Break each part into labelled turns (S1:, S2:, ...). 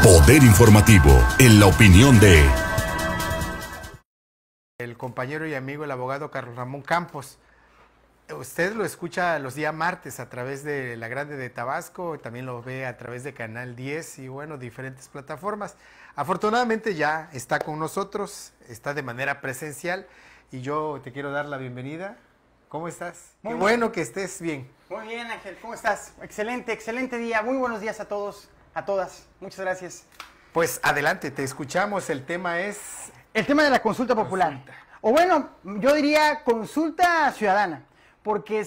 S1: Poder Informativo, en la opinión de
S2: el compañero y amigo, el abogado Carlos Ramón Campos. Usted lo escucha los días martes a través de La Grande de Tabasco, también lo ve a través de Canal 10 y bueno, diferentes plataformas. Afortunadamente ya está con nosotros, está de manera presencial y yo te quiero dar la bienvenida. ¿Cómo estás? Qué bueno que estés bien.
S3: Muy bien, Ángel, ¿cómo estás? Excelente, excelente día. Muy buenos días a todos, a todas. Muchas gracias.
S2: Pues adelante, te escuchamos. El tema es...
S3: El tema de la consulta popular. O bueno, yo diría consulta ciudadana. Porque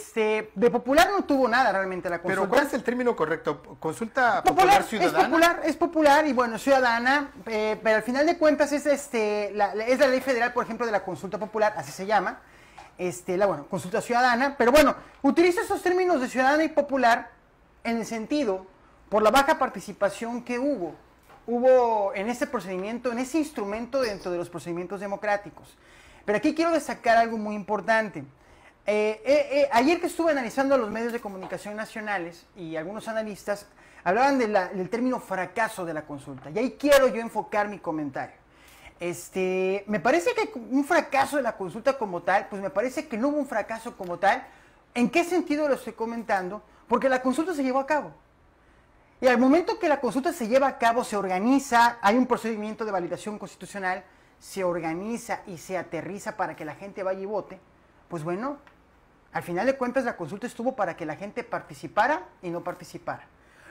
S3: de popular no tuvo nada realmente la consulta.
S2: Pero ¿cuál es el término correcto? ¿Consulta popular ciudadana?
S3: Es popular y bueno, ciudadana, pero al final de cuentas es la ley federal, por ejemplo, de la consulta popular, así se llama, consulta ciudadana, pero bueno, utiliza esos términos de ciudadana y popular en el sentido, por la baja participación que hubo en este procedimiento, en ese instrumento dentro de los procedimientos democráticos. Pero aquí quiero destacar algo muy importante. Ayer que estuve analizando los medios de comunicación nacionales y algunos analistas hablaban del término fracaso de la consulta, y ahí quiero yo enfocar mi comentario. Me parece que un fracaso de la consulta como tal, pues me parece que no hubo un fracaso como tal. ¿En qué sentido lo estoy comentando? Porque la consulta se llevó a cabo. Y al momento que la consulta se lleva a cabo, se organiza, hay un procedimiento de validación constitucional, se organiza y se aterriza para que la gente vaya y vote, pues bueno, al final de cuentas la consulta estuvo para que la gente participara y no participara.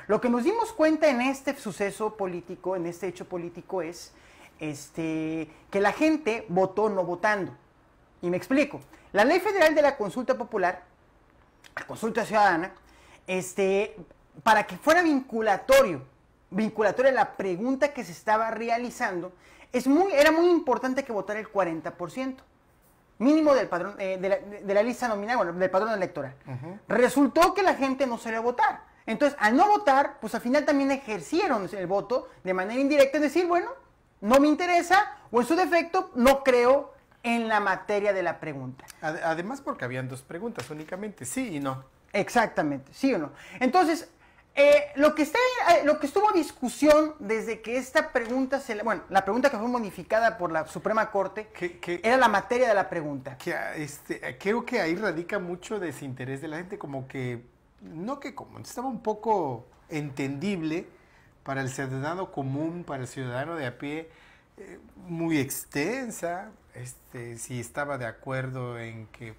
S3: Lo que nos dimos cuenta en este suceso político, en este hecho político es que la gente votó no votando. Y me explico. La Ley Federal de la Consulta Popular, la consulta ciudadana, para que fuera vinculatoria la pregunta que se estaba realizando, era muy importante que votara el 40%. Mínimo del padrón, de la lista nominal, bueno, del padrón electoral. Resultó que la gente no salió a votar. Entonces, al no votar, pues al final también ejercieron el voto de manera indirecta, es decir, bueno, no me interesa, o en su defecto, no creo en la materia de la pregunta.
S2: Además, porque habían dos preguntas únicamente, sí y no.
S3: Exactamente, sí o no. Entonces, lo que estuvo a discusión desde que esta pregunta la pregunta que fue modificada por la Suprema Corte era la materia de la pregunta.
S2: Creo que ahí radica mucho desinterés de la gente, como estaba un poco entendible para el ciudadano común, para el ciudadano de a pie, muy extensa, si estaba de acuerdo en que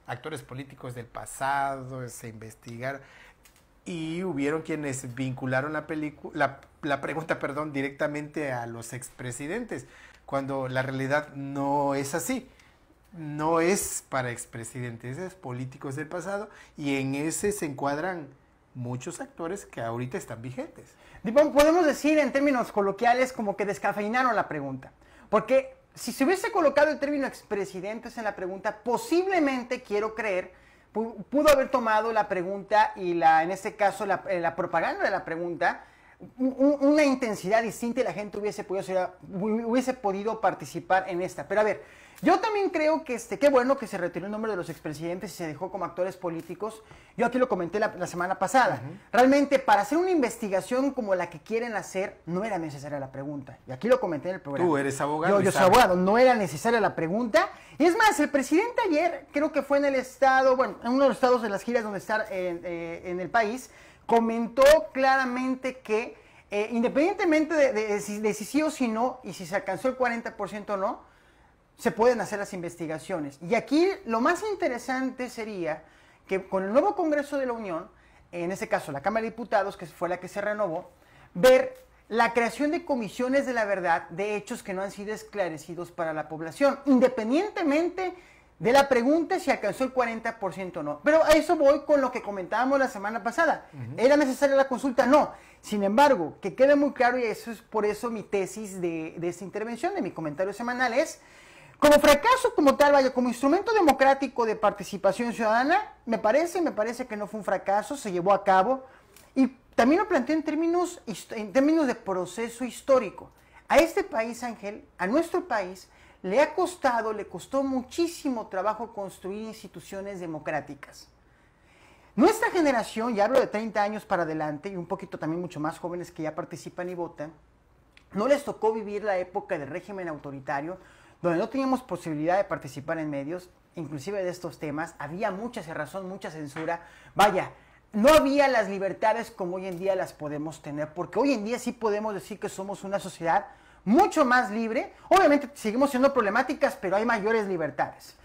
S2: actores políticos del pasado se investigaran. Y hubieron quienes vincularon la pregunta directamente a los expresidentes, cuando la realidad no es así. No es para expresidentes, es políticos del pasado, y en ese se encuadran muchos actores que ahorita están vigentes.
S3: Podemos decir en términos coloquiales como que descafeinaron la pregunta, porque si se hubiese colocado el término expresidentes en la pregunta, posiblemente, quiero creer, pudo haber tomado la pregunta y en este caso la propaganda de la pregunta una intensidad distinta y la gente hubiese podido participar en esta. Pero a ver, yo también creo que qué bueno que se retiró el nombre de los expresidentes y se dejó como actores políticos. Yo aquí lo comenté la semana pasada. Realmente, para hacer una investigación como la que quieren hacer, no era necesaria la pregunta. Y aquí lo comenté en el programa.
S2: Tú eres abogado.
S3: Yo soy abogado, no era necesaria la pregunta. Y es más, el presidente ayer, creo que fue en el estado, en uno de los estados de las giras donde está en el país, comentó claramente que independientemente de si sí o si no, y si se alcanzó el 40% o no, se pueden hacer las investigaciones. Y aquí lo más interesante sería que con el nuevo Congreso de la Unión, en este caso la Cámara de Diputados, que fue la que se renovó, ver la creación de comisiones de la verdad de hechos que no han sido esclarecidos para la población, independientemente de la pregunta si alcanzó el 40% o no. Pero a eso voy con lo que comentábamos la semana pasada. ¿Era necesaria la consulta? No. Sin embargo, que quede muy claro, y eso es por eso mi tesis de esta intervención, de mi comentario semanal, es como fracaso como tal, como instrumento democrático de participación ciudadana, me parece que no fue un fracaso, se llevó a cabo, y también lo planteo en términos de proceso histórico. A este país, Ángel, a nuestro país, le costó muchísimo trabajo construir instituciones democráticas. Nuestra generación, ya hablo de 30 años para adelante y un poquito también mucho más jóvenes que ya participan y votan, no les tocó vivir la época del régimen autoritario, donde no teníamos posibilidad de participar en medios, inclusive de estos temas, había mucha cerrazón, mucha censura, vaya, no había las libertades como hoy en día las podemos tener, porque hoy en día sí podemos decir que somos una sociedad mucho más libre, obviamente seguimos siendo problemáticas, pero hay mayores libertades,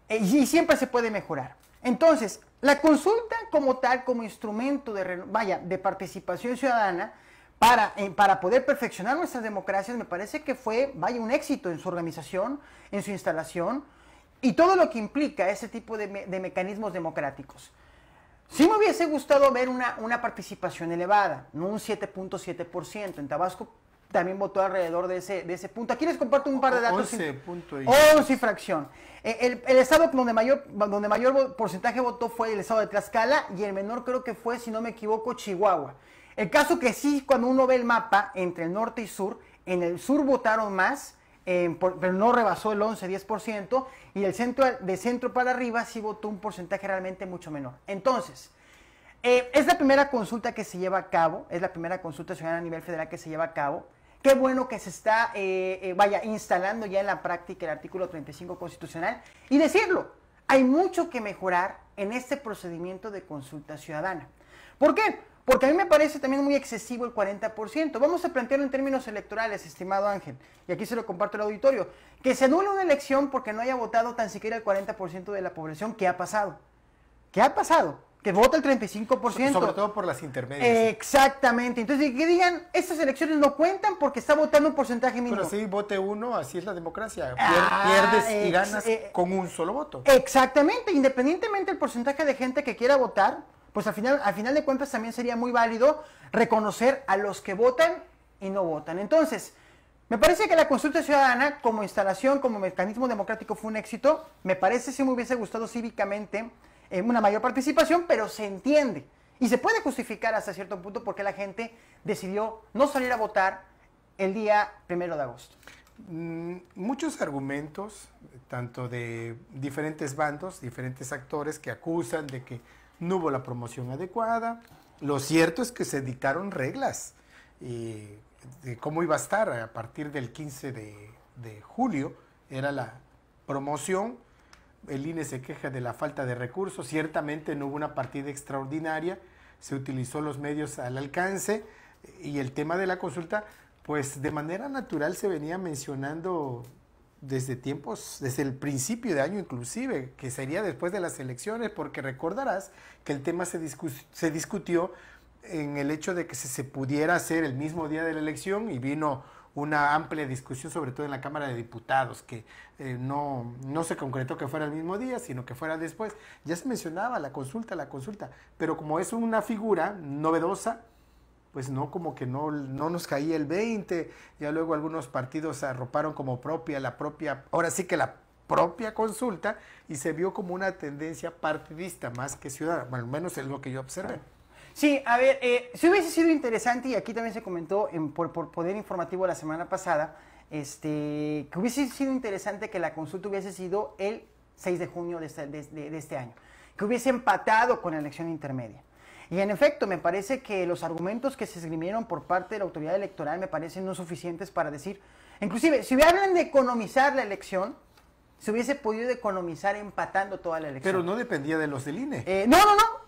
S3: y siempre se puede mejorar. Entonces, la consulta como tal, como instrumento de participación ciudadana, para poder perfeccionar nuestras democracias, me parece que fue, un éxito en su organización, en su instalación, y todo lo que implica ese tipo de mecanismos democráticos. Sí me hubiese gustado ver una participación elevada, no un 7.7%. En Tabasco también votó alrededor de ese punto. Aquí les comparto un par de datos. 11 y fracción. El estado donde mayor porcentaje votó fue el estado de Tlaxcala, y el menor creo que fue, si no me equivoco, Chihuahua. El caso que sí, cuando uno ve el mapa entre el norte y sur, en el sur votaron más, pero no rebasó el 11-10%, y de centro para arriba sí votó un porcentaje realmente mucho menor. Entonces, es la primera consulta que se lleva a cabo, es la primera consulta ciudadana a nivel federal que se lleva a cabo. Qué bueno que se está, instalando ya en la práctica el artículo 35 constitucional. Y decirlo, hay mucho que mejorar en este procedimiento de consulta ciudadana. ¿Por qué? Porque a mí me parece también muy excesivo el 40%. Vamos a plantearlo en términos electorales, estimado Ángel, y aquí se lo comparto al auditorio. Que se anule una elección porque no haya votado tan siquiera el 40% de la población. ¿Qué ha pasado? ¿Qué ha pasado? Que vota el 35%.
S2: Sobre todo por las intermedias.
S3: Exactamente. Entonces, que digan, estas elecciones no cuentan porque está votando un porcentaje mínimo.
S2: Pero sí, vote uno, así es la democracia. Pierdes y ganas con un solo voto.
S3: Exactamente. Independientemente del porcentaje de gente que quiera votar, pues al final de cuentas también sería muy válido reconocer a los que votan y no votan. Entonces, me parece que la consulta ciudadana como instalación, como mecanismo democrático fue un éxito. Me parece, si me hubiese gustado cívicamente, una mayor participación, pero se entiende. Y se puede justificar hasta cierto punto porque la gente decidió no salir a votar el día 1 de agosto.
S2: Muchos argumentos, tanto de diferentes bandos, diferentes actores que acusan de que no hubo la promoción adecuada. Lo cierto es que se dictaron reglas de cómo iba a estar a partir del 15 de julio. Era la promoción. El INE se queja de la falta de recursos. Ciertamente no hubo una partida extraordinaria. Se utilizó los medios al alcance. Y el tema de la consulta, pues de manera natural se venía mencionando desde el principio de año inclusive, que sería después de las elecciones, porque recordarás que el tema se discutió en el hecho de que se pudiera hacer el mismo día de la elección, y vino una amplia discusión, sobre todo en la Cámara de Diputados, que no se concretó que fuera el mismo día, sino que fuera después. Ya se mencionaba la consulta, pero como es una figura novedosa, pues no, como que no nos caía el 20, ya luego algunos partidos arroparon como ahora sí que la propia consulta, y se vio como una tendencia partidista más que ciudadana, bueno, al menos es lo que yo observé.
S3: Sí, a ver, si hubiese sido interesante, y aquí también se comentó por Poder Informativo la semana pasada, que hubiese sido interesante que la consulta hubiese sido el 6 de junio de este año, que hubiese empatado con la elección intermedia. Y en efecto, me parece que los argumentos que se esgrimieron por parte de la autoridad electoral me parecen no suficientes para decir, inclusive, si hablan de economizar la elección, se hubiese podido economizar empatando toda la elección.
S2: Pero no dependía de los del INE.
S3: No,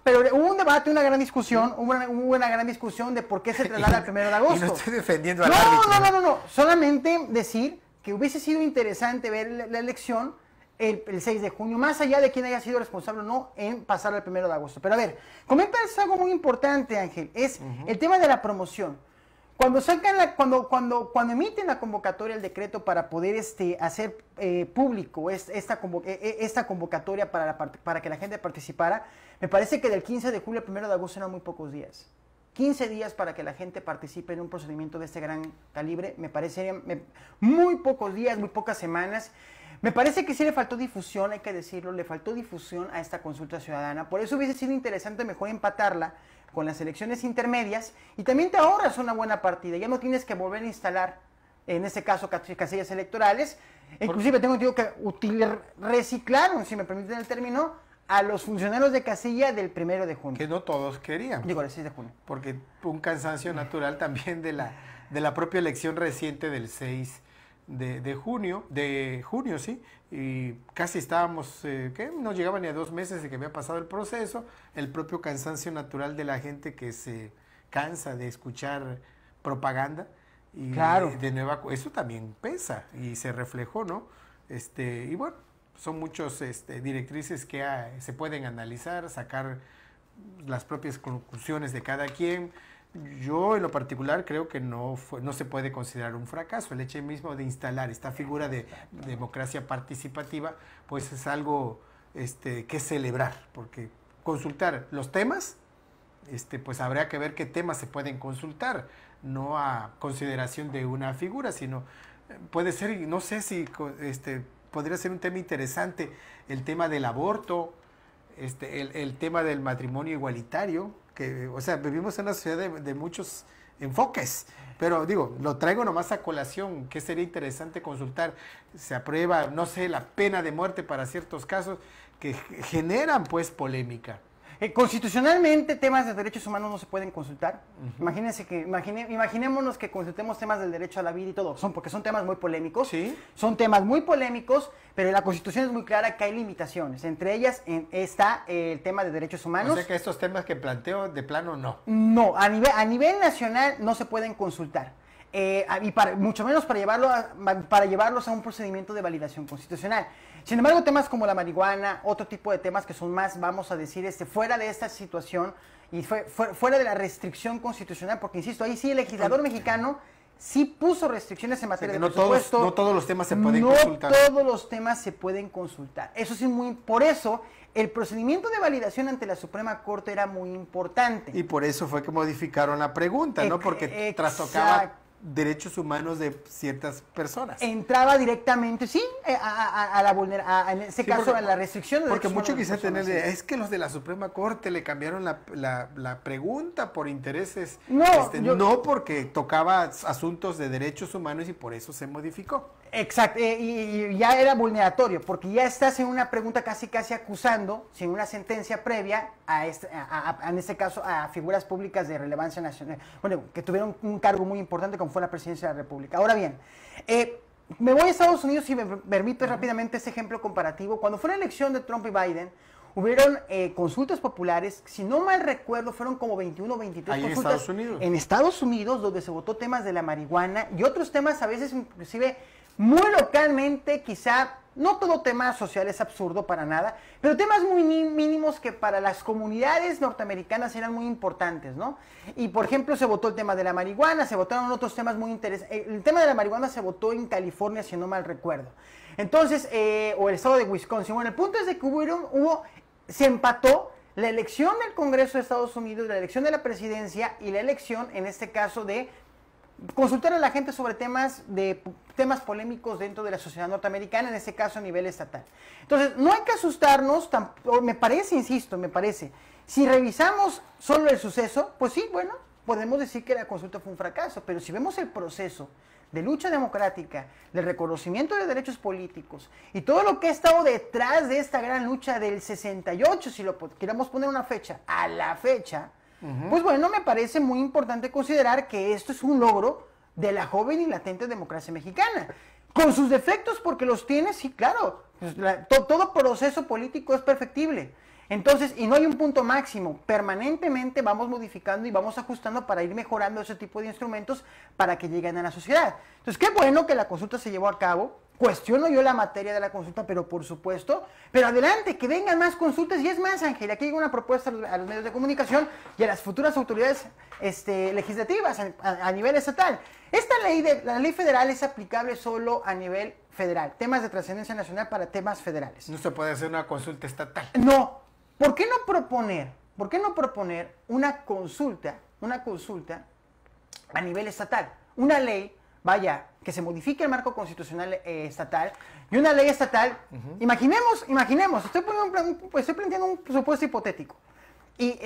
S3: pero hubo un debate, una gran discusión, hubo una gran discusión de por qué se traslada al 1 de agosto.
S2: Y no estoy defendiendo al árbitro.
S3: No, solamente decir que hubiese sido interesante ver la elección el 6 de junio, más allá de quién haya sido responsable o no en pasar al 1 de agosto. Pero a ver, comentas algo muy importante, Ángel, es el tema de la promoción. Cuando cuando emiten la convocatoria, el decreto para poder hacer público esta convocatoria para que la gente participara, me parece que del 15 de julio al 1 de agosto eran muy pocos días. 15 días para que la gente participe en un procedimiento de este gran calibre, me parecerían muy pocos días, muy pocas semanas. Me parece que sí le faltó difusión, hay que decirlo, le faltó difusión a esta consulta ciudadana. Por eso hubiese sido interesante mejor empatarla con las elecciones intermedias, y también te ahorras una buena partida. Ya no tienes que volver a instalar, en este caso, casillas electorales. Inclusive tengo que reciclar, si me permiten el término, a los funcionarios de casilla del 1 de junio.
S2: Que no todos querían.
S3: Digo, el 6 de junio.
S2: Porque un cansancio natural también de la propia elección reciente del 6 de junio, sí, y casi estábamos, ¿qué? No llegaba ni a 2 meses de que había pasado el proceso, el propio cansancio natural de la gente que se cansa de escuchar propaganda, y
S3: claro,
S2: de nueva, eso también pesa, y se reflejó, ¿no? Y bueno, son muchos directrices que se pueden analizar, sacar las propias conclusiones de cada quien. Yo en lo particular creo que no se puede considerar un fracaso. El hecho mismo de instalar esta figura de democracia participativa, pues es algo que celebrar, porque consultar los temas, pues habría que ver qué temas se pueden consultar, no a consideración de una figura, sino puede ser, no sé si podría ser un tema interesante, el tema del aborto, el tema del matrimonio igualitario, que, o sea, vivimos en una sociedad de muchos enfoques, pero digo, lo traigo nomás a colación, que sería interesante consultar. Se aprueba, no sé, la pena de muerte para ciertos casos que generan pues polémica.
S3: Constitucionalmente, temas de derechos humanos no se pueden consultar. Imaginémonos que consultemos temas del derecho a la vida y todo, porque son temas muy polémicos.
S2: ¿Sí?
S3: Son temas muy polémicos, pero la Constitución es muy clara que hay limitaciones. Entre ellas está el tema de derechos humanos.
S2: O sea que estos temas que planteo, de plano, no.
S3: No, a nivel nacional no se pueden consultar. Y mucho menos para llevarlos a un procedimiento de validación constitucional. Sin embargo, temas como la marihuana, otro tipo de temas que son más, vamos a decir, fuera de esta situación y fuera de la restricción constitucional, porque insisto, ahí sí el legislador mexicano sí puso restricciones en materia de presupuesto.
S2: No todos los temas se pueden consultar.
S3: No todos los temas se pueden consultar. Eso sí, por eso el procedimiento de validación ante la Suprema Corte era muy importante.
S2: Y por eso fue que modificaron la pregunta, ¿no? Porque trastocaba derechos humanos de ciertas personas.
S3: Entraba directamente, sí, a la vulneración, en ese caso a la restricción de
S2: porque
S3: derechos
S2: mucho quizá
S3: personas,
S2: tener, es que los de la Suprema Corte le cambiaron la pregunta por intereses, no porque tocaba asuntos de derechos humanos y por eso se modificó.
S3: Exacto, y ya era vulneratorio, porque ya estás en una pregunta casi acusando, sin una sentencia previa, en este caso a figuras públicas de relevancia nacional, bueno, que tuvieron un cargo muy importante como fue la presidencia de la República. Ahora bien, me voy a Estados Unidos, si me permites rápidamente este ejemplo comparativo. Cuando fue la elección de Trump y Biden, hubieron consultas populares, si no mal recuerdo, fueron como 21 o 23
S2: ahí
S3: consultas.
S2: En Estados Unidos.
S3: En Estados Unidos, donde se votó temas de la marihuana y otros temas a veces inclusive muy localmente, quizá, no todo tema social es absurdo para nada, pero temas muy mínimos que para las comunidades norteamericanas eran muy importantes, ¿no? Y por ejemplo se votó el tema de la marihuana, se votaron otros temas muy interesantes. El tema de la marihuana se votó en California, si no mal recuerdo. Entonces, o el estado de Wisconsin. Bueno, el punto es de que se empató la elección del Congreso de Estados Unidos, la elección de la presidencia y la elección, en este caso, de consultar a la gente sobre temas polémicos dentro de la sociedad norteamericana, en este caso a nivel estatal. Entonces, no hay que asustarnos, me parece, si revisamos solo el suceso, pues sí, bueno, podemos decir que la consulta fue un fracaso, pero si vemos el proceso de lucha democrática, de reconocimiento de derechos políticos y todo lo que ha estado detrás de esta gran lucha del 68, si lo queramos poner una fecha, a la fecha, pues bueno, me parece muy importante considerar que esto es un logro de la joven y latente democracia mexicana. Con sus defectos, porque los tiene, sí, claro. Pues todo proceso político es perfectible. Entonces, y no hay un punto máximo. Permanentemente vamos modificando y vamos ajustando para ir mejorando ese tipo de instrumentos para que lleguen a la sociedad. Entonces, qué bueno que la consulta se llevó a cabo. Cuestiono yo la materia de la consulta, pero por supuesto, pero adelante, que vengan más consultas. Y es más, Ángel, aquí hay una propuesta a los medios de comunicación y a las futuras autoridades legislativas a nivel estatal. La ley federal es aplicable solo a nivel federal, temas de trascendencia nacional para temas federales.
S2: No se puede hacer una consulta estatal.
S3: No, ¿por qué no proponer una consulta a nivel estatal? Una ley, que se modifique el marco constitucional estatal y una ley estatal. Imaginemos, estoy planteando un supuesto hipotético. Y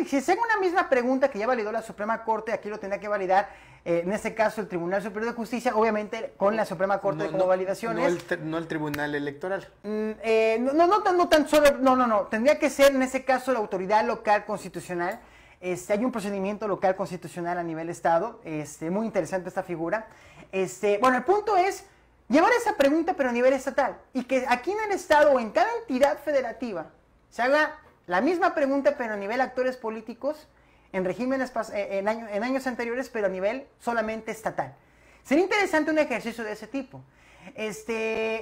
S3: si se haga una misma pregunta que ya validó la Suprema Corte, aquí lo tendrá que validar en este caso el Tribunal Superior de Justicia, obviamente con la Suprema Corte como validaciones.
S2: No el Tribunal Electoral.
S3: No tan solo, no, tendría que ser en ese caso la autoridad local constitucional. Hay un procedimiento local constitucional a nivel estado, muy interesante esta figura. Bueno, el punto es llevar esa pregunta pero a nivel estatal y que aquí en el estado o en cada entidad federativa se haga la misma pregunta pero a nivel actores políticos en regímenes en años anteriores, pero a nivel solamente estatal. Sería interesante un ejercicio de ese tipo.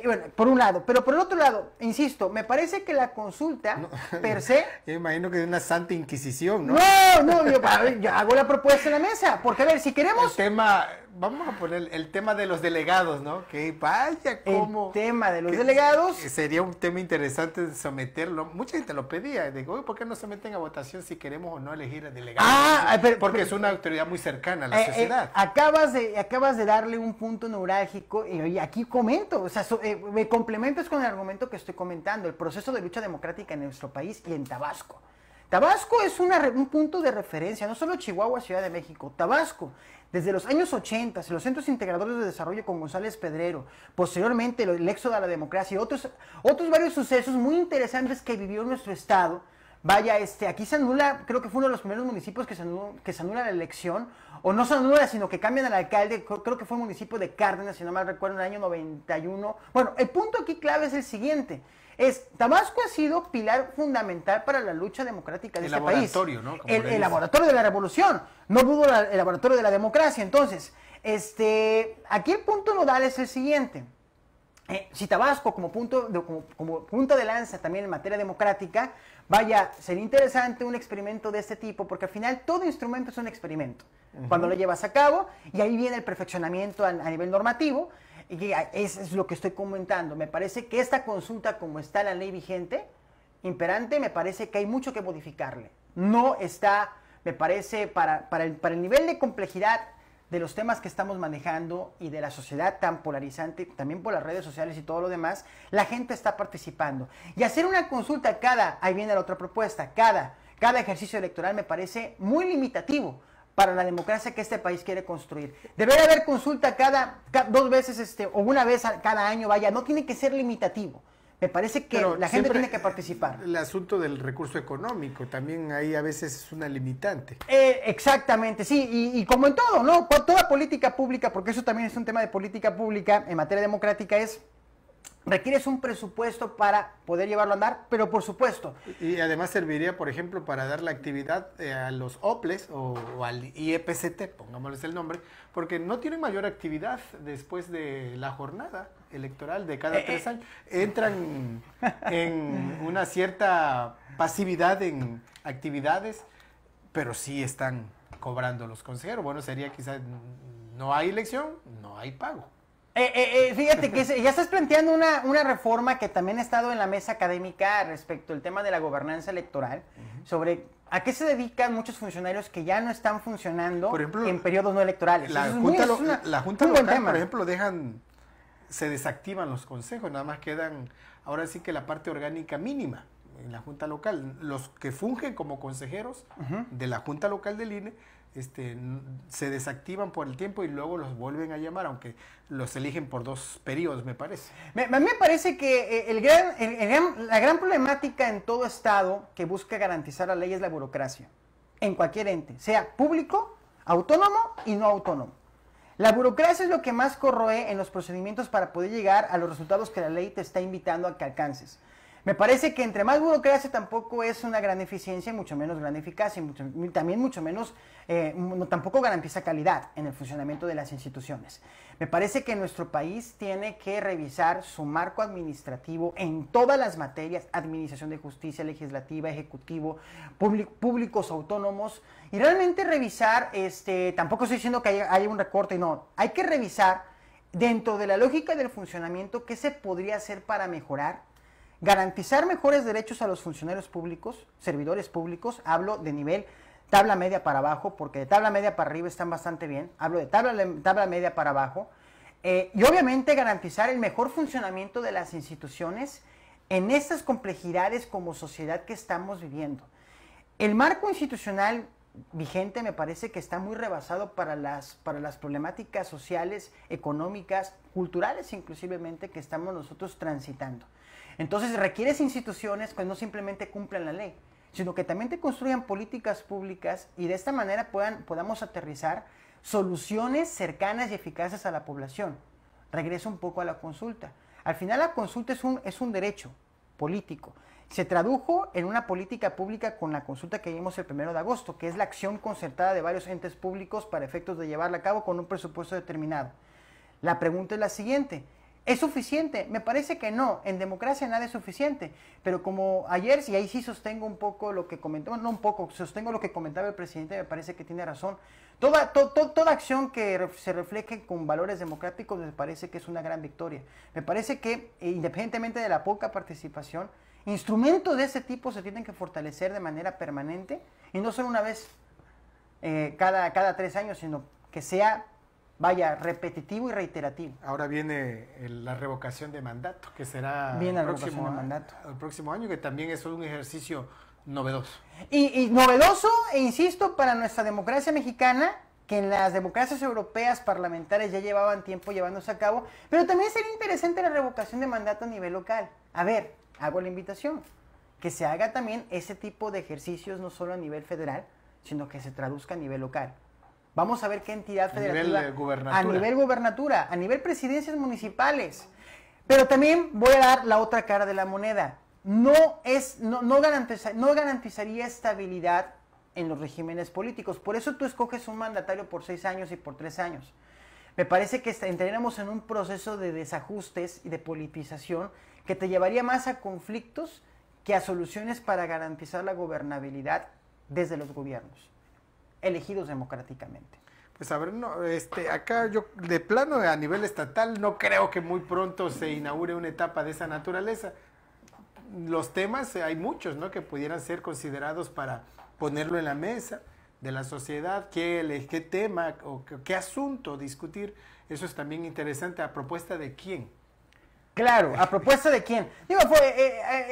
S3: Bueno, por un lado, pero por el otro lado, insisto, me parece que la consulta per se...
S2: Yo imagino que es una santa inquisición, ¿no?
S3: Yo hago la propuesta en la mesa, porque a ver, si queremos...
S2: El tema, vamos a poner el tema de los delegados, ¿no? Que vaya como...
S3: El tema de los delegados...
S2: Sería un tema interesante de someterlo. Mucha gente lo pedía. Digo, ¿por qué no se meten a votación si queremos o no elegir a delegados? Porque es una autoridad muy cercana a la sociedad.
S3: Acabas de darle un punto neurálgico y aquí comento, o sea, me complementas con el argumento que estoy comentando, el proceso de lucha democrática en nuestro país y en Tabasco. Tabasco es un punto de referencia, no solo Chihuahua, Ciudad de México, Tabasco, desde los años 80, los centros integradores de desarrollo con González Pedrero, posteriormente el éxodo a la democracia y otros varios sucesos muy interesantes que vivió nuestro estado. Vaya, aquí se anula, creo que fue uno de los primeros municipios que se anula la elección, o no se anula, sino que cambian al alcalde, creo que fue el municipio de Cárdenas, si no mal recuerdo, en el año 91. Bueno, el punto aquí clave es el siguiente, Tabasco ha sido pilar fundamental para la lucha democrática de este país.
S2: El laboratorio, ¿no?
S3: El laboratorio de la revolución, no dudo el laboratorio de la democracia. Entonces, aquí el punto nodal es el siguiente. Si Tabasco como punta de lanza también en materia democrática, vaya, sería interesante un experimento de este tipo, porque al final todo instrumento es un experimento. Cuando lo llevas a cabo, y ahí viene el perfeccionamiento a nivel normativo, y eso es lo que estoy comentando. Me parece que esta consulta, como está la ley vigente, imperante, me parece que hay mucho que modificarle. No está, me parece, para el nivel de complejidad de los temas que estamos manejando y de la sociedad tan polarizante, también por las redes sociales y todo lo demás, la gente está participando. Y hacer una consulta ahí viene la otra propuesta, cada ejercicio electoral me parece muy limitativo para la democracia que este país quiere construir. Debería haber consulta dos veces o una vez cada año, vaya, no tiene que ser limitativo. Me parece que la gente tiene que participar.
S2: El asunto del recurso económico también ahí a veces es una limitante.
S3: Exactamente, sí, y como en todo, ¿no? Toda política pública, porque eso también es un tema de política pública en materia democrática, requieres un presupuesto para poder llevarlo a andar, pero por supuesto.
S2: Y además serviría, por ejemplo, para dar la actividad a los OPLES o al IEPCT, pongámosles el nombre, porque no tienen mayor actividad después de la jornada electoral de cada 3 años. Entran en una cierta pasividad en actividades, pero sí están cobrando los consejeros. Bueno, sería quizás, no hay elección, no hay pago.
S3: Fíjate que ya estás planteando una reforma que también ha estado en la mesa académica respecto al tema de la gobernanza electoral, sobre a qué se dedican muchos funcionarios que ya no están funcionando, por ejemplo, en periodos no electorales.
S2: La Junta Local, por ejemplo, se desactivan los consejos, nada más quedan, ahora sí que la parte orgánica mínima en la Junta Local. Los que fungen como consejeros de la Junta Local del INE, se desactivan por el tiempo y luego los vuelven a llamar, aunque los eligen por 2 periodos, me parece. A
S3: mí me parece que la gran problemática en todo estado que busca garantizar la ley es la burocracia, en cualquier ente, sea público, autónomo y no autónomo. La burocracia es lo que más corroe en los procedimientos para poder llegar a los resultados que la ley te está invitando a que alcances. Me parece que entre más burocracia tampoco es una gran eficiencia, mucho menos gran eficacia, también mucho menos, tampoco garantiza calidad en el funcionamiento de las instituciones. Me parece que nuestro país tiene que revisar su marco administrativo en todas las materias, administración de justicia, legislativa, ejecutivo, públicos autónomos, y realmente revisar, tampoco estoy diciendo que haya un recorte, no, hay que revisar dentro de la lógica del funcionamiento qué se podría hacer para mejorar. Garantizar mejores derechos a los funcionarios públicos, servidores públicos, hablo de nivel tabla media para abajo, porque de tabla media para arriba están bastante bien, hablo de tabla media para abajo, y obviamente garantizar el mejor funcionamiento de las instituciones en estas complejidades como sociedad que estamos viviendo. El marco institucional vigente me parece que está muy rebasado para las problemáticas sociales, económicas, culturales inclusivemente que estamos nosotros transitando. Entonces requieres instituciones que no simplemente cumplan la ley, sino que también te construyan políticas públicas y de esta manera podamos aterrizar soluciones cercanas y eficaces a la población. Regreso un poco a la consulta. Al final la consulta es un derecho político. Se tradujo en una política pública con la consulta que vimos el 1 de agosto, que es la acción concertada de varios entes públicos para efectos de llevarla a cabo con un presupuesto determinado. La pregunta es la siguiente: ¿es suficiente? Me parece que no. En democracia nada es suficiente. Pero como ayer, y ahí sí sostengo un poco lo que comentó, no un poco, sostengo lo que comentaba el presidente, me parece que tiene razón. Toda acción que se refleje con valores democráticos me parece que es una gran victoria. Me parece que, independientemente de la poca participación, instrumentos de ese tipo se tienen que fortalecer de manera permanente y no solo una vez cada 3 años, sino que sea, repetitivo y reiterativo.
S2: Ahora viene la revocación de mandato, que será el próximo año, que también es un ejercicio novedoso.
S3: Y novedoso, e insisto, para nuestra democracia mexicana, que en las democracias europeas parlamentarias ya llevaban tiempo llevándose a cabo, pero también sería interesante la revocación de mandato a nivel local. A ver, hago la invitación, que se haga también ese tipo de ejercicios no solo a nivel federal, sino que se traduzca a nivel local. Vamos a ver qué entidad federativa, a nivel gubernatura, a nivel presidencias municipales. Pero también voy a dar la otra cara de la moneda. No garantizaría estabilidad en los regímenes políticos. Por eso tú escoges un mandatario por 6 años y por 3 años. Me parece que entraríamos en un proceso de desajustes y de politización que te llevaría más a conflictos que a soluciones para garantizar la gobernabilidad desde los gobiernos elegidos democráticamente.
S2: Pues a ver, acá yo de plano a nivel estatal no creo que muy pronto se inaugure una etapa de esa naturaleza. Los temas, hay muchos, ¿no?, que pudieran ser considerados para ponerlo en la mesa de la sociedad, qué tema o qué asunto discutir. Eso es también interesante. ¿A propuesta de quién?
S3: Claro, ¿a propuesta de quién? Digo,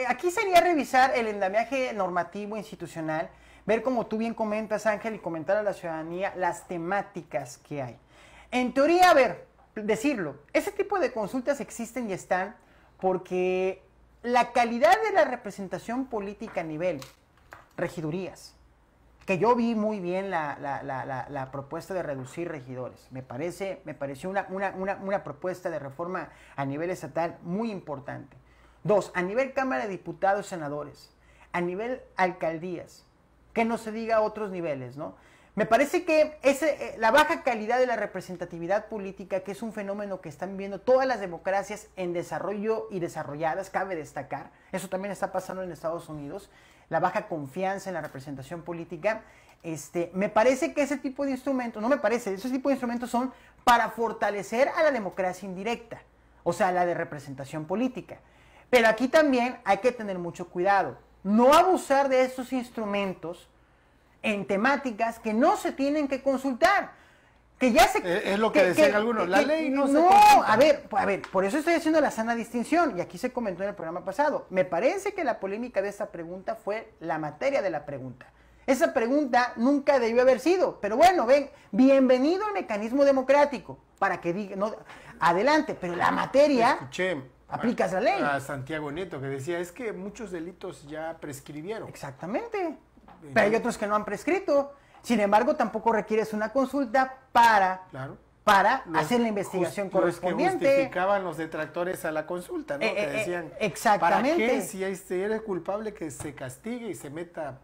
S3: aquí sería revisar el andamiaje normativo institucional, ver, como tú bien comentas, Ángel, y comentar a la ciudadanía las temáticas que hay. En teoría, a ver, decirlo, ese tipo de consultas existen y están porque la calidad de la representación política a nivel regidurías, que yo vi muy bien la propuesta de reducir regidores, me pareció una propuesta de reforma a nivel estatal muy importante. 2, a nivel Cámara de Diputados y Senadores, a nivel alcaldías, que no se diga a otros niveles, ¿no? Me parece que la baja calidad de la representatividad política, que es un fenómeno que están viviendo todas las democracias en desarrollo y desarrolladas, cabe destacar, eso también está pasando en Estados Unidos, la baja confianza en la representación política, me parece que ese tipo de instrumentos, ese tipo de instrumentos son para fortalecer a la democracia indirecta, o sea, la de representación política. Pero aquí también hay que tener mucho cuidado, no abusar de estos instrumentos en temáticas que no se tienen que consultar, que ya se...
S2: Es lo que decían algunos, la ley no se
S3: consulta.
S2: No,
S3: a ver, por eso estoy haciendo la sana distinción, y aquí se comentó en el programa pasado. Me parece que la polémica de esta pregunta fue la materia de la pregunta. Esa pregunta nunca debió haber sido, pero bueno, bienvenido al mecanismo democrático, para que diga, no, adelante, pero la materia...
S2: Escuché
S3: aplicas la ley.
S2: A Santiago Nieto, que decía, es que muchos delitos ya prescribieron.
S3: Exactamente. Pero hay otros que no han prescrito. Sin embargo, tampoco requieres una consulta para hacer la investigación correspondiente.
S2: Los que justificaban los detractores a la consulta, ¿no? Que decían,
S3: exactamente.
S2: ¿para qué si eres culpable que se castigue y se meta,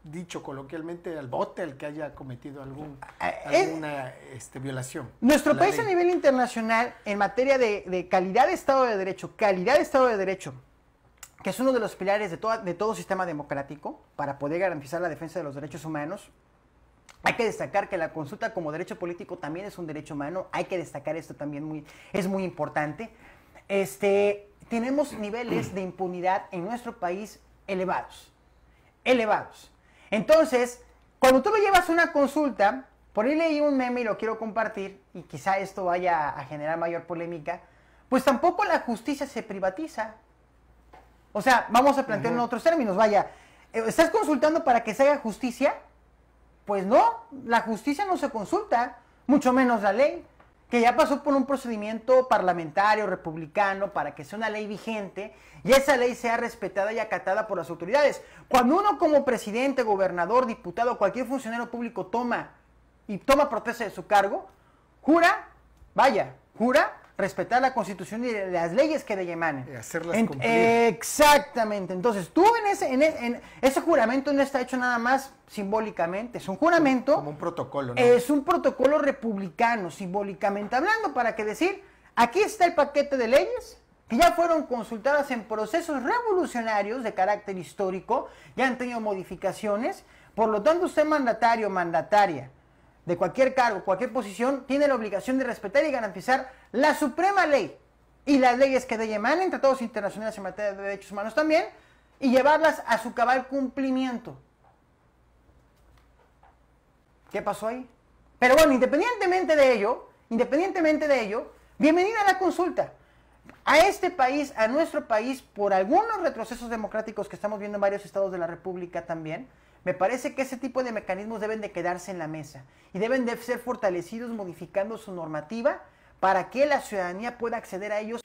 S2: dicho coloquialmente, al bote el que haya cometido alguna violación?
S3: Nuestro país a nivel internacional, en materia de calidad de Estado de Derecho, que es uno de los pilares de todo sistema democrático para poder garantizar la defensa de los derechos humanos. Hay que destacar que la consulta como derecho político también es un derecho humano. Hay que destacar esto también, es muy importante. Tenemos niveles de impunidad en nuestro país elevados. Entonces, cuando tú lo llevas a una consulta, por ahí leí un meme y lo quiero compartir, y quizá esto vaya a generar mayor polémica, pues tampoco la justicia se privatiza. O sea, vamos a plantearlo en otros términos, ¿estás consultando para que se haga justicia? Pues no, la justicia no se consulta, mucho menos la ley, que ya pasó por un procedimiento parlamentario, republicano, para que sea una ley vigente y esa ley sea respetada y acatada por las autoridades. Cuando uno como presidente, gobernador, diputado, cualquier funcionario público toma protesta de su cargo, jura respetar la Constitución y las leyes que de ella emanen.
S2: Hacerlas cumplir.
S3: Exactamente. Entonces, tú en ese juramento no está hecho nada más simbólicamente, es un juramento.
S2: Como un protocolo, ¿no?
S3: Es un protocolo republicano, simbólicamente hablando, para que decir, aquí está el paquete de leyes que ya fueron consultadas en procesos revolucionarios de carácter histórico, ya han tenido modificaciones, por lo tanto usted mandatario, mandataria, de cualquier cargo, cualquier posición, tiene la obligación de respetar y garantizar la suprema ley y las leyes que de ella emanen, tratados internacionales en materia de derechos humanos también, y llevarlas a su cabal cumplimiento. ¿Qué pasó ahí? Pero bueno, independientemente de ello, bienvenida a la consulta. A este país, a nuestro país, por algunos retrocesos democráticos que estamos viendo en varios estados de la República también, me parece que ese tipo de mecanismos deben de quedarse en la mesa y deben de ser fortalecidos modificando su normativa para que la ciudadanía pueda acceder a ellos.